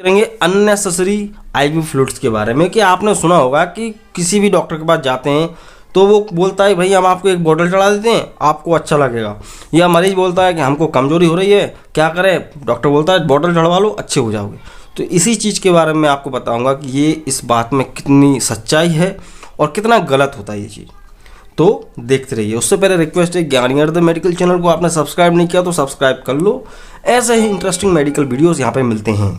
करेंगे unnecessary ivy fluids के बारे में। कि आपने सुना होगा कि किसी भी डॉक्टर के पास जाते हैं तो वो बोलता है भाई हम आपको एक बोतल चढ़ा देते हैं, आपको अच्छा लगेगा। या मरीज बोलता है कि हमको कमजोरी हो रही है, क्या करें, डॉक्टर बोलता है बोतल चढ़वा लो अच्छे हो जाओगे। तो इसी चीज़ के बारे में आपको बताऊंगा कि ये इस बात में कितनी सच्चाई है और कितना गलत होता है ये चीज़। तो देखते रहिए। उससे पहले रिक्वेस्ट है, ज्ञानी द मेडिकल चैनल को आपने सब्सक्राइब नहीं किया तो सब्सक्राइब कर लो, ऐसे ही इंटरेस्टिंग मेडिकल वीडियोस यहाँ पे मिलते हैं।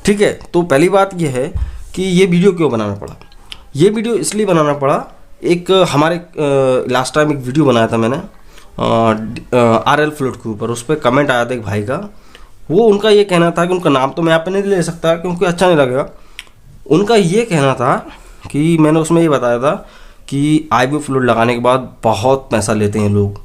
ठीक है, तो पहली बात ये है कि ये वीडियो क्यों बनाना पड़ा। ये वीडियो इसलिए बनाना पड़ा, एक हमारे लास्ट टाइम एक वीडियो बनाया था मैंने RL फ्लूइड के ऊपर। उस पर कमेंट आया था एक भाई का। वो उनका ये कहना था कि उनका नाम तो मैं यहाँ पे नहीं ले सकता क्योंकि अच्छा नहीं लगेगा। उनका ये कहना था कि मैंने उसमें ये बताया था कि आईवी फ्लूइड लगाने के बाद बहुत पैसा लेते हैं लोग,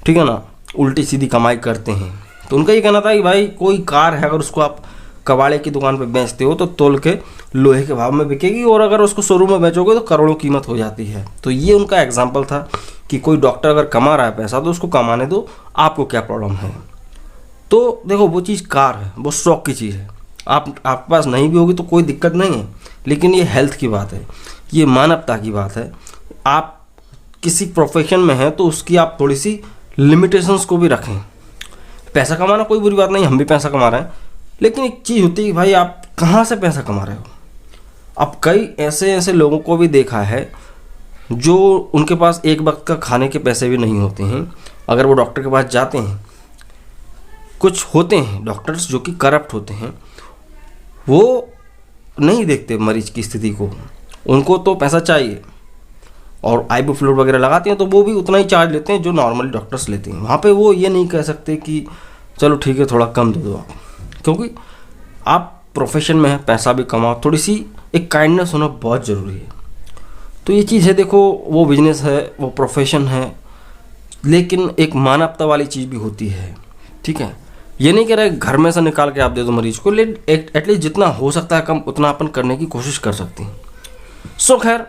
ठीक है ना, उल्टी सीधी कमाई करते हैं। तो उनका ये कहना था कि भाई कोई कार है अगर उसको आप कबाड़े की दुकान पे बेचते हो तो तोल के लोहे के भाव में बिकेगी, और अगर उसको शोरूम में बेचोगे तो करोड़ों कीमत हो जाती है। तो ये उनका एग्जाम्पल था कि कोई डॉक्टर अगर कमा रहा है पैसा तो उसको कमाने दो, आपको क्या प्रॉब्लम है। तो देखो वो चीज़ कार है, वो शौक की चीज़ है, आपके पास नहीं भी होगी तो कोई दिक्कत नहीं है, लेकिन ये हेल्थ की बात है, ये मानवता की बात है। आप किसी प्रोफेशन में हैं तो उसकी आप थोड़ी सी लिमिटेशंस को भी रखें। पैसा कमाना कोई बुरी बात नहीं, हम भी पैसा कमा रहे हैं, लेकिन एक चीज़ होती है कि भाई आप कहाँ से पैसा कमा रहे हो। अब कई ऐसे लोगों को भी देखा है जो उनके पास एक वक्त का खाने के पैसे भी नहीं होते हैं, अगर वो डॉक्टर के पास जाते हैं। कुछ होते हैं डॉक्टर्स जो कि करप्ट होते हैं, वो नहीं देखते मरीज की स्थिति को, उनको तो पैसा चाहिए, और आईवी फ्लूइड वगैरह लगाते हैं तो वो भी उतना ही चार्ज लेते हैं जो नॉर्मली डॉक्टर्स लेते हैं। वहाँ पे वो ये नहीं कह सकते कि चलो ठीक है थोड़ा कम दे दो आप, क्योंकि आप प्रोफेशन में हैं, पैसा भी कमाओ, थोड़ी सी एक काइंडनेस होना बहुत ज़रूरी है। तो ये चीज़ है, देखो वो बिजनेस है, वो प्रोफेशन है, लेकिन एक मानवता वाली चीज़ भी होती है। ठीक है, ये नहीं कह रहा है घर में से निकाल के आप दे दो मरीज को, लेकिन एटलीस्ट जितना हो सकता है कम उतना अपन करने की कोशिश कर सकते हैं। सो खैर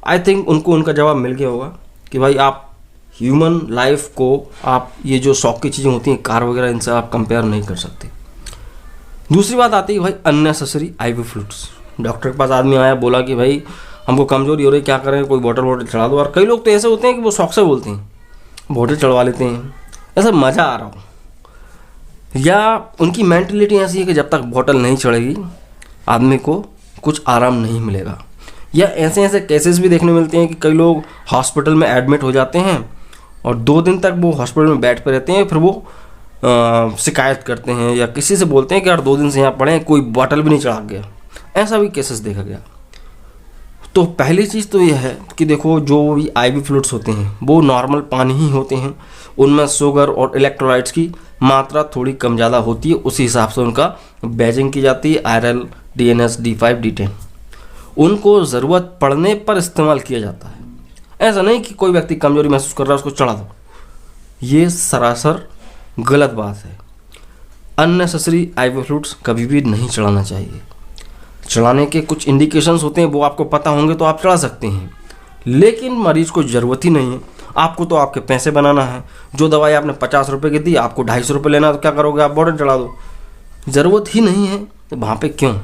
आई थिंक उनको उनका जवाब मिल गया होगा कि भाई आप ह्यूमन लाइफ को आप ये जो शौक की चीज़ें होती हैं कार वगैरह, इनसे आप कंपेयर नहीं कर सकते। दूसरी बात आती है भाई अननेसेसरी आईवी फ्लूइड्स। डॉक्टर के पास आदमी आया, बोला कि भाई हमको कमजोरी हो रही है, क्या करें, कोई बोतल चढ़ा दो। और कई लोग तो ऐसे होते हैं कि वो शौक से बोलते हैं, बोतल चढ़वा लेते हैं, ऐसा मज़ा आ रहा हो, या उनकी मेंटलिटी ऐसी है कि जब तक बोतल नहीं चढ़ेगी आदमी को कुछ आराम नहीं मिलेगा। या ऐसे केसेस भी देखने मिलते हैं कि कई लोग हॉस्पिटल में एडमिट हो जाते हैं और 2 दिन तक वो हॉस्पिटल में बेड पर रहते हैं, फिर वो शिकायत करते हैं या किसी से बोलते हैं कि यार 2 दिन से यहाँ पड़े हैं, कोई बॉटल भी नहीं चढ़ा गया। ऐसा भी केसेस देखा गया। तो पहली चीज़ तो यह है कि देखो जो भी आईवी फ्लूइड्स होते हैं वो नॉर्मल पानी ही होते हैं, उनमें शुगर और इलेक्ट्रोलाइट्स की मात्रा थोड़ी कम ज़्यादा होती है, उसी हिसाब से उनका बैजिंग की जाती है, RL, DNS, D5, D10 उनको ज़रूरत पड़ने पर इस्तेमाल किया जाता है। ऐसा नहीं कि कोई व्यक्ति कमजोरी महसूस कर रहा है उसको चढ़ा दो, ये सरासर गलत बात है। अननेसेसरी आईवी फ्लूइड्स कभी भी नहीं चढ़ाना चाहिए। चढ़ाने के कुछ इंडिकेशंस होते हैं, वो आपको पता होंगे तो आप चढ़ा सकते हैं, लेकिन मरीज को ज़रूरत ही नहीं है। आपको तो आपके पैसे बनाना है, जो दवाई आपने 50 रुपये की दी आपको 250 रुपये लेना, तो क्या करोगे आप बोतल चढ़ा दो। ज़रूरत ही नहीं है तो वहाँ पे क्यों।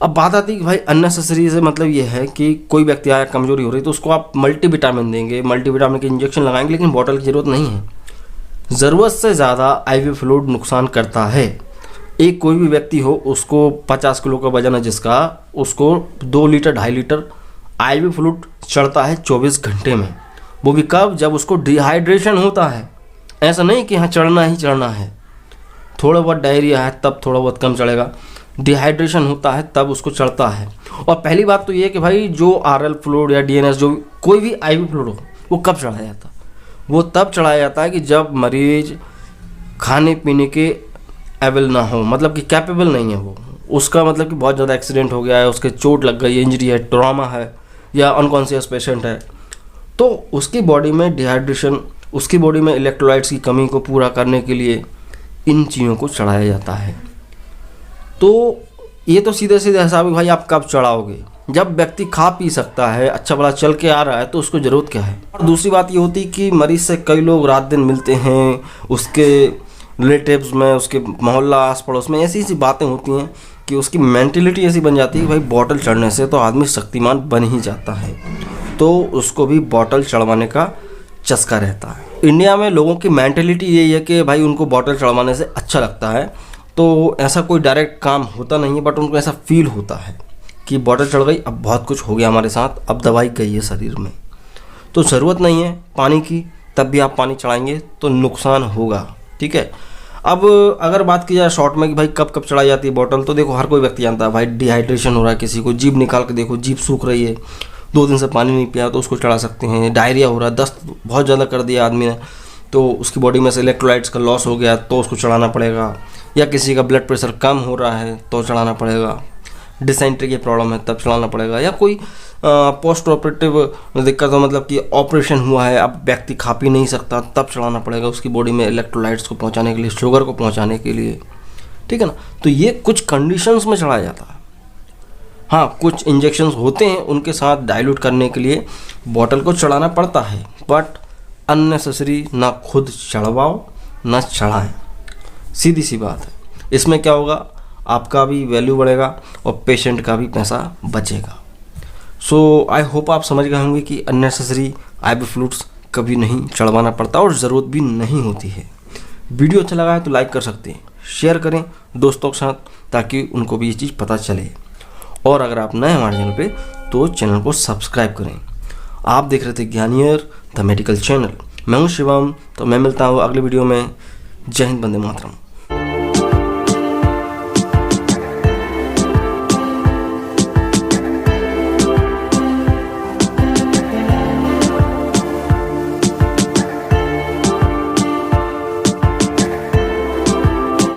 अब बात आती है कि भाई अननेसेसरी से मतलब ये है कि कोई व्यक्ति आया कमजोरी हो रही तो उसको आप मल्टीविटामिन देंगे, मल्टीविटामिन के इंजेक्शन लगाएंगे, लेकिन बोतल की ज़रूरत नहीं है। ज़रूरत से ज़्यादा आईवी फ्लूइड नुकसान करता है। एक कोई भी व्यक्ति हो, उसको 50 किलो का वजन है जिसका, उसको 2 लीटर 2.5 लीटर आईवी फ्लूइड चढ़ता है 24 घंटे में। वो भी कब, जब उसको डिहाइड्रेशन होता है। ऐसा नहीं कि हाँ चढ़ना ही चढ़ना है, थोड़ा बहुत डायरिया है तब थोड़ा बहुत कम चढ़ेगा, डिहाइड्रेशन होता है तब उसको चढ़ता है। और पहली बात तो ये है कि भाई जो RL फ्लूइड या DNS जो कोई भी आईवी फ्लूइड हो वो कब चढ़ाया जाता है, वो तब चढ़ाया जाता है कि जब मरीज खाने पीने के एबल ना हो, मतलब कि कैपेबल नहीं है वो, उसका मतलब कि बहुत ज़्यादा एक्सीडेंट हो गया है, उसके चोट लग गई है, इंजरी है, ट्रॉमा है, या अनकॉन्शियस पेशेंट है, तो उसकी बॉडी में डिहाइड्रेशन, उसकी बॉडी में इलेक्ट्रोलाइट्स की कमी को पूरा करने के लिए इन चीज़ों को चढ़ाया जाता है। तो ये तो सीधे सीधे हिसाब है भाई आप कब चढ़ाओगे, जब व्यक्ति खा पी सकता है, अच्छा भला चल के आ रहा है तो उसको ज़रूरत क्या है। और दूसरी बात ये होती कि मरीज से कई लोग रात दिन मिलते हैं, उसके रिलेटिव्स में, उसके मोहल्ला आस पड़ोस में ऐसी ऐसी बातें होती हैं कि उसकी मेंटेलिटी ऐसी बन जाती है कि भाई बॉटल चढ़ने से तो आदमी शक्तिमान बन ही जाता है, तो उसको भी बॉटल चढ़वाने का चस्का रहता है। इंडिया में लोगों की मेंटेलिटी यही है कि भाई उनको बॉटल चढ़वाने से अच्छा लगता है, तो ऐसा कोई डायरेक्ट काम होता नहीं है, बट उनको ऐसा फील होता है कि बॉटल चढ़ गई, अब बहुत कुछ हो गया हमारे साथ, अब दवाई गई है शरीर में, तो ज़रूरत नहीं है पानी की, तब भी आप पानी चढ़ाएंगे तो नुकसान होगा। ठीक है। अब अगर बात की जाए शॉर्ट में कि भाई कब कब चढ़ाई जाती है बॉटल, तो देखो हर कोई व्यक्ति जानता है भाई डिहाइड्रेशन हो रहा है, किसी को जीभ निकाल के देखो जीभ सूख रही है, 2 दिन से पानी नहीं पिया तो उसको चढ़ा सकते हैं। डायरिया हो रहा है, दस्त बहुत ज़्यादा कर दिया आदमी ने, तो उसकी बॉडी में से इलेक्ट्रोलाइट्स का लॉस हो गया तो उसको चढ़ाना पड़ेगा। या किसी का ब्लड प्रेशर कम हो रहा है तो चढ़ाना पड़ेगा। डिसेंट्री की प्रॉब्लम है तब चढ़ाना पड़ेगा। या कोई पोस्ट ऑपरेटिव दिक्कत हो, मतलब कि ऑपरेशन हुआ है, अब व्यक्ति खा पी नहीं सकता, तब चढ़ाना पड़ेगा उसकी बॉडी में इलेक्ट्रोलाइट्स को पहुंचाने के लिए, शुगर को पहुंचाने के लिए। ठीक है ना। तो ये कुछ कंडीशंस में चढ़ाया जाता है। हाँ, कुछ इंजेक्शंस होते हैं उनके साथ डाइल्यूट करने के लिए बॉटल को चढ़ाना पड़ता है, बट अननेसेसरी ना खुद चढ़वाओ ना चढ़ाएं, सीधी सी बात है। इसमें क्या होगा, आपका भी वैल्यू बढ़ेगा और पेशेंट का भी पैसा बचेगा। सो आई होप आप समझ गए होंगे कि अननेसेसरी आईवी फ्लूइड्स कभी नहीं चढ़वाना पड़ता और ज़रूरत भी नहीं होती है। वीडियो अच्छा लगा है तो लाइक कर सकते हैं, शेयर करें दोस्तों के साथ ताकि उनको भी ये चीज़ पता चले। और अगर आप नए हमारे चैनल पे तो चैनल को सब्सक्राइब करें। आप देख रहे थे ज्ञानियर द मेडिकल चैनल। मैं हूँ शिवम, तो मैं मिलता हूँ अगले वीडियो में। जय हिंद, वंदे मातरम।